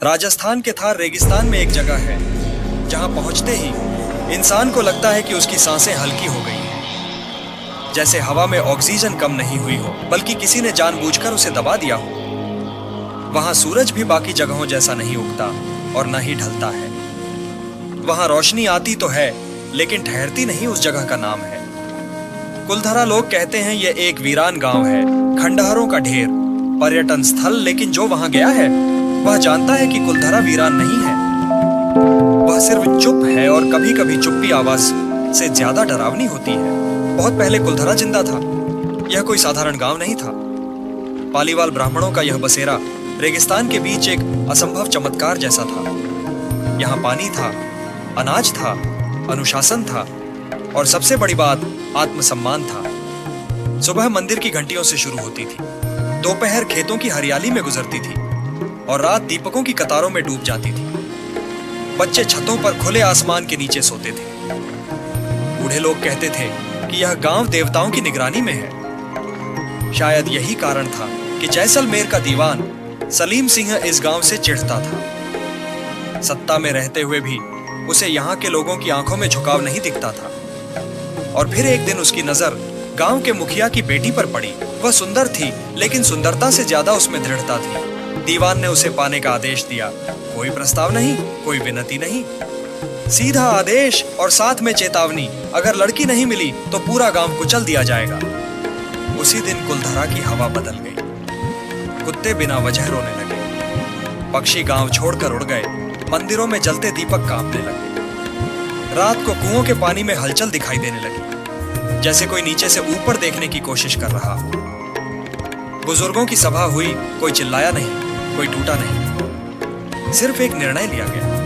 राजस्थान के थार रेगिस्तान में एक जगह है जहां पहुंचते ही इंसान को लगता है कि उसकी सांसें हल्की हो गई हैं, जैसे हवा में ऑक्सीजन कम नहीं हुई हो बल्कि किसी ने जानबूझकर उसे दबा दिया हो। वहां सूरज भी बाकी जगहों जैसा नहीं उगता और न ही ढलता है। वहां रोशनी आती तो है लेकिन ठहरती नहीं, उस जगह का नाम है कुलधरा। लोग कहते हैं यह एक वीरान गांव है, खंडहरों का ढेर, पर्यटन स्थल। लेकिन जो वहां गया है वह जानता है कि कुलधरा वीरान नहीं है, वह सिर्फ चुप है और कभी कभी चुप्पी आवाज से ज्यादा डरावनी होती है। बहुत पहले कुलधरा जिंदा था। यह कोई साधारण गांव नहीं था। पालीवाल ब्राह्मणों का यह बसेरा रेगिस्तान के बीच एक असंभव चमत्कार जैसा था। यहाँ पानी था, अनाज था, अनुशासन था और सबसे बड़ी बात आत्मसम्मान था। सुबह मंदिर की घंटियों से शुरू होती थी, दोपहर खेतों की हरियाली में गुजरती थी और रात दीपकों की कतारों में डूब जाती थी। बच्चे छतों पर खुले आसमान के नीचे सोते थे। बूढ़े लोग कहते थे कि यह गांव देवताओं की निगरानी में है। शायद यही कारण था कि जैसलमेर का दीवान सलीम सिंह इस गांव से चिढ़ता था। सत्ता में रहते हुए भी उसे यहाँ के लोगों की आंखों में झुकाव नहीं दिखता था। और फिर एक दिन उसकी नजर गांव के मुखिया की बेटी पर पड़ी। वह सुंदर थी लेकिन सुंदरता से ज्यादा उसमें दृढ़ता थी। दीवान ने उसे पाने का आदेश दिया। कोई प्रस्ताव नहीं, कोई विनती नहीं, सीधा आदेश और साथ में चेतावनी, अगर लड़की नहीं मिली तो पूरा गांव कुचल दिया जाएगा। उसी दिन कुलधरा की हवा बदल गई। कुत्ते बिना वजह रोने लगे, पक्षी गांव छोड़कर उड़ गए, मंदिरों में जलते दीपक कांपने लगे। रात को कुओं के पानी में हलचल दिखाई देने लगी, जैसे कोई नीचे से ऊपर देखने की कोशिश कर रहा हो। बुजुर्गों की सभा हुई, कोई चिल्लाया नहीं, कोई टूटा नहीं। सिर्फ एक निर्णय लिया गया,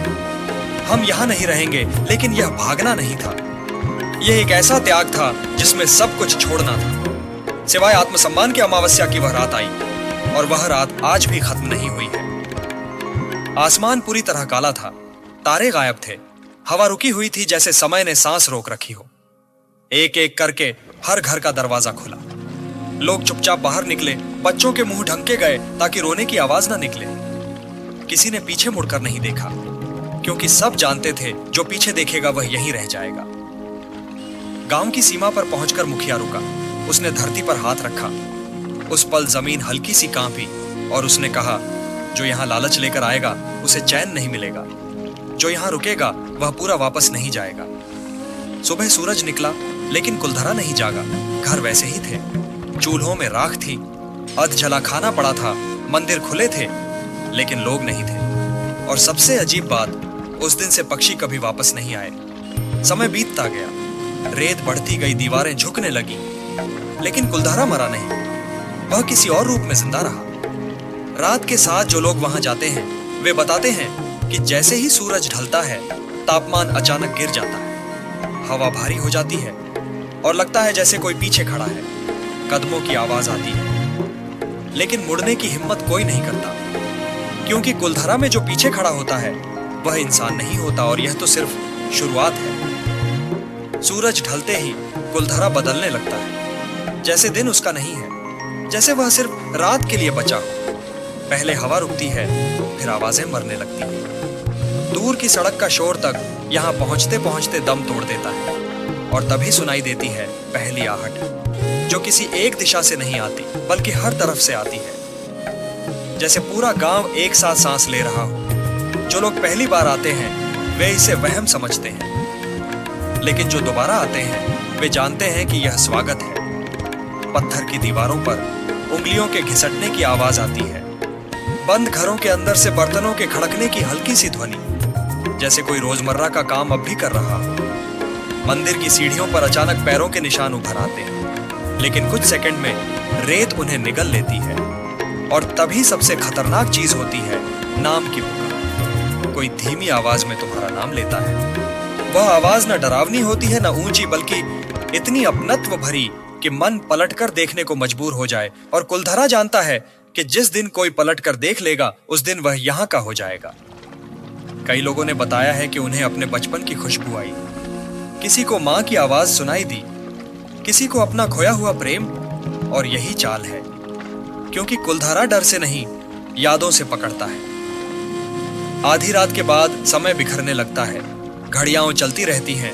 हम यहां नहीं रहेंगे। लेकिन यह भागना नहीं था, यह एक ऐसा त्याग था जिसमें सब कुछ छोड़ना था। सिवाय आत्मसम्मान की अमावस्या की वह रात आई और वह रात आज भी खत्म नहीं हुई है। आसमान पूरी तरह काला था, तारे गायब थे, हवा रुकी हुई थी जैसे समय ने सांस रोक रखी हो। एक एक करके हर घर का दरवाजा खुला। लोग चुपचाप बाहर निकले, बच्चों के मुंह ढंके गए ताकि रोने की आवाज ना निकले। किसी ने पीछे मुड़कर नहीं देखा, क्योंकि सब जानते थे जो पीछे देखेगा वह यहीं रह जाएगा। गांव की सीमा पर पहुंचकर मुखिया रुका। उसने धरती पर हाथ रखा। उस पल जमीन हल्की सी कांपी और उसने कहा, जो यहां लालच लेकर आएगा उसे चैन नहीं मिलेगा, जो यहां रुकेगा वह पूरा वापस नहीं जाएगा। सुबह सूरज निकला लेकिन कुलधरा नहीं जागा। घर वैसे ही थे, चूल्हों में राख थी, अध जला खाना पड़ा था, मंदिर खुले थे लेकिन लोग नहीं थे। और सबसे अजीब बात, उस दिन से पक्षी कभी वापस नहीं आए। समय बीतता गया, रेत बढ़ती गई, दीवारें झुकने लगी, लेकिन कुलधरा मरा नहीं। वह किसी और रूप में जिंदा रहा। रात के साथ जो लोग वहां जाते हैं वे बताते हैं कि जैसे ही सूरज ढलता है तापमान अचानक गिर जाता है, हवा भारी हो जाती है और लगता है जैसे कोई पीछे खड़ा है। कदमों की आवाज आती है लेकिन मुड़ने की हिम्मत कोई नहीं करता, क्योंकि कुलधरा में जो पीछे खड़ा होता है वह इंसान नहीं होता और यह तो सिर्फ शुरुआत है। सूरज ढलते ही कुलधरा बदलने लगता है, जैसे दिन उसका नहीं है, जैसे वह सिर्फ रात के लिए बचा हो। पहले हवा रुकती है, फिर आवाजें मरने लगती हैं। दूर की सड़क का शोर तक यहां पहुंचते पहुंचते दम तोड़ देता है और तभी सुनाई देती है पहली आहट, जो किसी एक दिशा से नहीं आती बल्कि हर तरफ से आती है, जैसे पूरा गांव एक साथ सांस ले रहा हो। जो लोग पहली बार आते हैं वे इसे वहम समझते हैं, लेकिन जो दोबारा आते हैं वे जानते हैं कि यह स्वागत है। पत्थर की दीवारों पर उंगलियों के घिसटने की आवाज आती है, बंद घरों के अंदर से बर्तनों के खड़कने की हल्की सी ध्वनि, जैसे कोई रोजमर्रा का काम अब भी कर रहा हो। मंदिर की सीढ़ियों पर अचानक पैरों के निशान उभर आते हैं, लेकिन कुछ सेकंड में रेत उन्हें निगल लेती है और तभी सबसे खतरनाक चीज होती है नाम की पुकार। कोई धीमी आवाज में तुम्हारा नाम लेता है। वह आवाज न डरावनी होती है, न ऊंची, बल्कि इतनी अपनत्व भरी कि मन पलटकर देखने को मजबूर हो जाए। और कुलधरा जानता है कि जिस दिन कोई पलटकर देख लेगा उस दिन वह यहां का हो जाएगा। कई लोगों ने बताया है कि उन्हें अपने बचपन की खुशबू आई, किसी को मां की आवाज सुनाई दी, किसी को अपना खोया हुआ प्रेम। और यही चाल है, क्योंकि कुलधरा डर से नहीं, यादों से पकड़ता है। आधी रात के बाद समय बिखरने लगता है, घड़ियां चलती रहती हैं,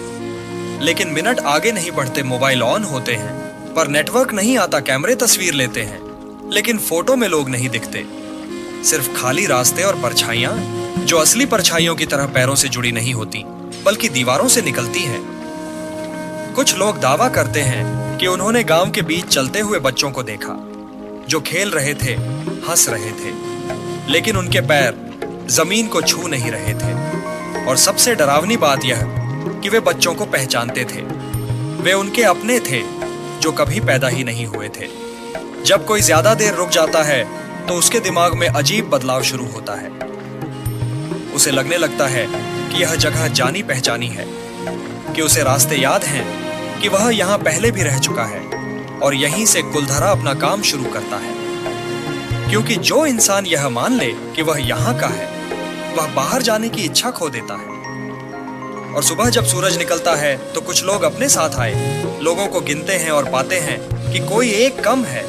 लेकिन मिनट आगे नहीं बढ़ते, मोबाइल ऑन होते हैं पर नेटवर्क नहीं आता, कैमरे तस्वीर लेते हैं लेकिन फोटो में लोग नहीं दिखते, सिर्फ खाली रास्ते और परछाइयां जो असली परछाइयों की तरह पैरों से जुड़ी नहीं होती बल्कि दीवारों से निकलती हैं। कुछ लोग दावा करते हैं कि उन्होंने गांव के बीच चलते हुए बच्चों को देखा जो खेल रहे थे, हंस रहे थे, लेकिन उनके पैर जमीन को छू नहीं रहे थे। और सबसे डरावनी बात यह कि वे बच्चों को पहचानते थे, वे उनके अपने थे जो कभी पैदा ही नहीं हुए थे। जब कोई ज्यादा देर रुक जाता है तो उसके दिमाग में अजीब बदलाव शुरू होता है। उसे लगने लगता है कि यह जगह जानी पहचानी है, कि उसे रास्ते याद हैं, कि वह यहाँ पहले भी रह चुका है और यहीं से कुलधरा अपना काम शुरू करता है। क्योंकि जो इंसान यह मान ले कि वह यहाँ का है, वह बाहर जाने की इच्छा खो देता है। और सुबह जब सूरज निकलता है तो कुछ लोग अपने साथ आए लोगों को गिनते हैं और पाते हैं कि कोई एक कम है,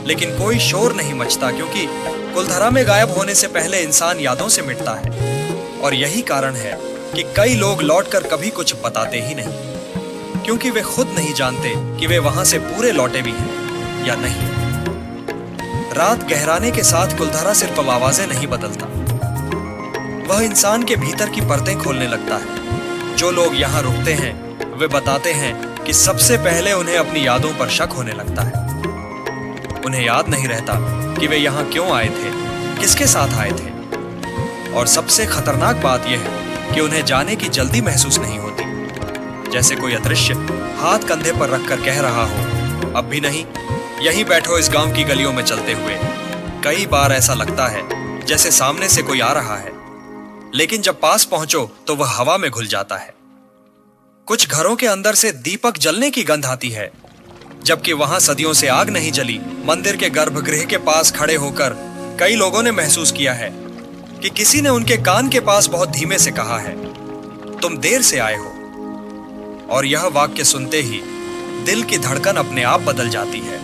लेकिन कोई शोर नहीं मचता, क्योंकि कुलधरा में गायब होने से पहले इंसान यादों से मिटता है। और यही कारण है कि कई लोग लौटकर कभी कुछ बताते ही नहीं, क्योंकि वे खुद नहीं जानते कि वे वहां से पूरे लौटे भी हैं या नहीं। रात गहराने के साथ कुलधरा सिर्फ आवाजें नहीं बदलता, वह इंसान के भीतर की परतें खोलने लगता है। जो लोग यहाँ रुकते हैं वे बताते हैं कि सबसे पहले उन्हें अपनी यादों पर शक होने लगता है। उन्हें याद नहीं रहता कि वे यहाँ क्यों आए थे, किसके साथ आए थे। और सबसे खतरनाक बात यह है कि उन्हें जाने की जल्दी महसूस नहीं होती, जैसे कोई अदृश्य हाथ कंधे पर रखकर कह रहा हो, अब भी नहीं, यहीं बैठो इस गांव की गलियों में चलते हुए। कई बार ऐसा लगता है जैसे सामने से कोई आ रहा है, लेकिन जब पास पहुंचो तो वह हवा में घुल जाता है। कुछ घरों के अंदर से दीपक जलने की गंध आती है, जबकि वहां सदियों से आग नहीं जली। मंदिर के गर्भगृह के पास खड़े होकर कई लोगों ने महसूस किया है कि किसी ने उनके कान के पास बहुत धीमे से कहा है, तुम देर से आए हो। और यह वाक्य सुनते ही दिल की धड़कन अपने आप बदल जाती है,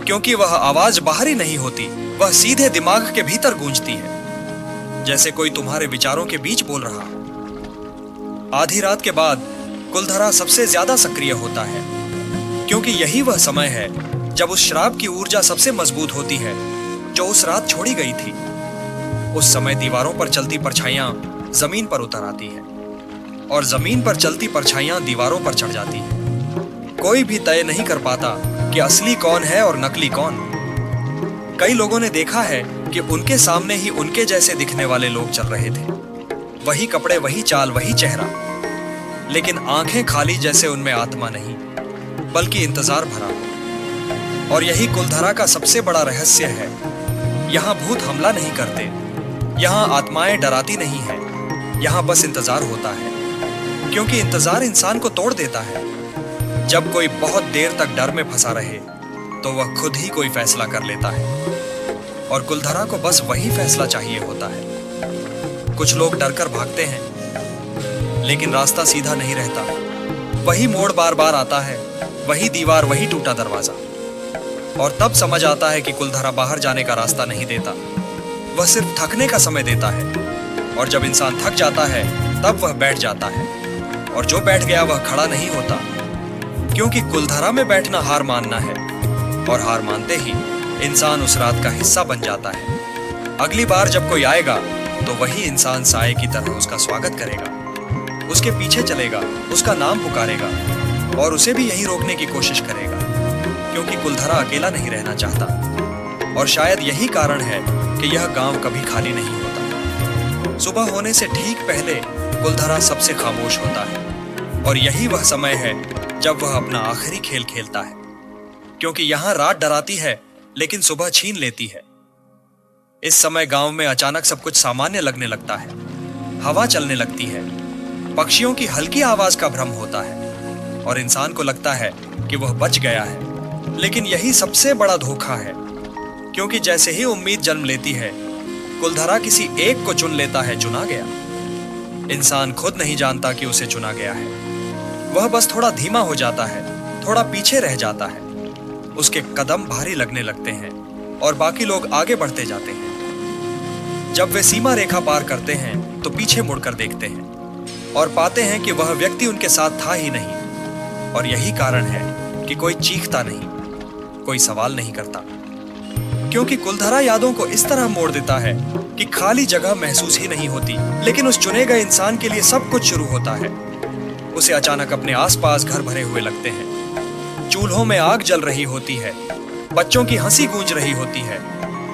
क्योंकि वह आवाज बाहरी नहीं होती, वह सीधे दिमाग के भीतर गूंजती है, जैसे कोई तुम्हारे विचारों के बीच बोल रहा हो। आधी रात के बाद कुलधरा सबसे ज्यादा सक्रिय होता है, क्योंकि यही वह समय है जब उस शराब की ऊर्जा सबसे मजबूत होती है जो उस रात छोड़ी गई थी। उस समय दीवारों पर चलती परछाइयां जमीन पर उतर आती हैं और जमीन पर चलती परछाइयां दीवारों पर चढ़ जाती हैं। कोई भी तय नहीं कर पाता कि असली कौन है और नकली कौन। कई लोगों ने देखा है कि उनके सामने ही उनके जैसे दिखने वाले लोग चल रहे थे, वही कपड़े, वही चाल, वही चेहरा, लेकिन आंखें खाली, जैसे उनमें आत्मा नहीं बल्कि इंतजार भरा। और यही कुलधरा का सबसे बड़ा रहस्य है। यहाँ भूत हमला नहीं करते, यहाँ आत्माएं डराती नहीं है, यहाँ बस इंतजार होता है, क्योंकि इंतजार इंसान को तोड़ देता है। जब कोई बहुत देर तक डर में फंसा रहे तो वह खुद ही कोई फैसला कर लेता है, और कुलधरा को बस वही फैसला चाहिए होता है। कुछ लोग डरकर भागते हैं, लेकिन रास्ता सीधा नहीं रहता, वही मोड़ बार बार आता है, वही दीवार, वही टूटा दरवाजा। और तब समझ आता है कि कुलधरा बाहर जाने का रास्ता नहीं देता, वह सिर्फ थकने का समय देता है। और जब इंसान थक जाता है तब वह बैठ जाता है, और जो बैठ गया वह खड़ा नहीं होता, क्योंकि कुलधरा में बैठना हार मानना है, और हार मानते ही इंसान उस रात का हिस्सा बन जाता है। अगली बार जब कोई आएगा तो वही इंसान साए की तरह उसका स्वागत करेगा, उसके पीछे चलेगा, उसका नाम पुकारेगा और उसे भी यही रोकने की कोशिश करेगा, क्योंकि कुलधरा अकेला नहीं रहना चाहता। और शायद यही कारण है कि यह गांव कभी खाली नहीं होता। सुबह होने से ठीक पहले कुलधरा सबसे खामोश होता है, और यही वह समय है जब वह अपना आखिरी खेल खेलता है, क्योंकि यहां रात डराती है लेकिन सुबह छीन लेती है। इस समय गांव में अचानक सब कुछ सामान्य लगने लगता है। हवा चलने लगती है, पक्षियों की हल्की आवाज का भ्रम होता है, और इंसान को लगता है कि वह बच गया है। लेकिन यही सबसे बड़ा धोखा है, क्योंकि जैसे ही उम्मीद जन्म लेती है, कुलधरा किसी एक को चुन लेता है, चुना गया। इंसान खुद नहीं जानता कि उसे चुना गया है, वह बस थोड़ा धीमा हो जाता है, थोड़ा पीछे रह जाता है, उसके कदम भारी लगने लगते हैं और बाकी लोग आगे बढ़ते जाते हैं। जब वे सीमा रेखा पार करते हैं तो पीछे मुड़कर देखते हैं और पाते हैं कि वह व्यक्ति उनके साथ था ही नहीं। और यही कारण है कि कोई चीखता नहीं, कोई सवाल नहीं करता, क्योंकि कुलधरा यादों को इस तरह मोड़ देता है कि खाली जगह महसूस ही नहीं होती, लेकिन उस चुने गए इंसान के लिए सब कुछ शुरू होता है। उसे अचानक अपने आसपास घर भरे हुए लगते हैं, चूल्हों में आग जल रही होती है, बच्चों की हंसी गूंज रही होती है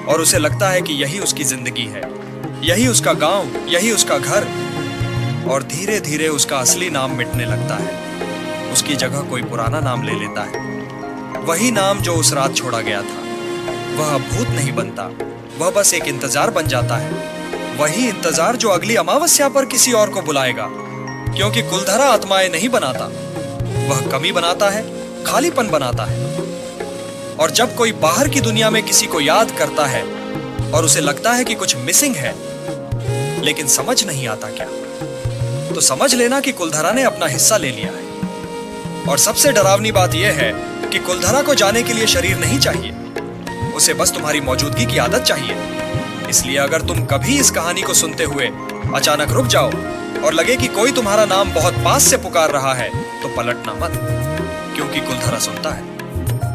और उसे लगता है कि यही उसकी जिंदगी है, यही उसका गांव, यही उसका घर। और धीरे धीरे उसका असली नाम मिटने लगता है। उसकी जगह कोई पुराना नाम ले लेता है, वही नाम जो उस रात छोड़ा गया था। वह भूत नहीं बनता, वह बस एक इंतजार बन जाता है, वही इंतजार जो अगली अमावस्या पर किसी और को बुलाएगा। क्योंकि कुलधरा आत्माएं नहीं बनाता, वह कमी बनाता है, खालीपन बनाता है। और जब कोई बाहर की दुनिया में किसी को याद करता है और उसे लगता है कि कुछ मिसिंग है, लेकिन समझ नहीं आता क्या, तो समझ लेना कि कुलधरा ने अपना हिस्सा ले लिया है। और सबसे डरावनी बात यह है कि कुलधरा को जाने के लिए शरीर नहीं चाहिए, उसे बस तुम्हारी मौजूदगी की आदत चाहिए। इसलिए अगर तुम कभी इस कहानी को सुनते हुए अचानक रुक जाओ और लगे कि कोई तुम्हारा नाम बहुत पास से पुकार रहा है, तो पलटना मत, क्योंकि कुलधरा सुनता है।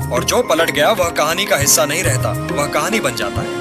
और जो पलट गया वह कहानी का हिस्सा नहीं रहता, वह कहानी बन जाता है।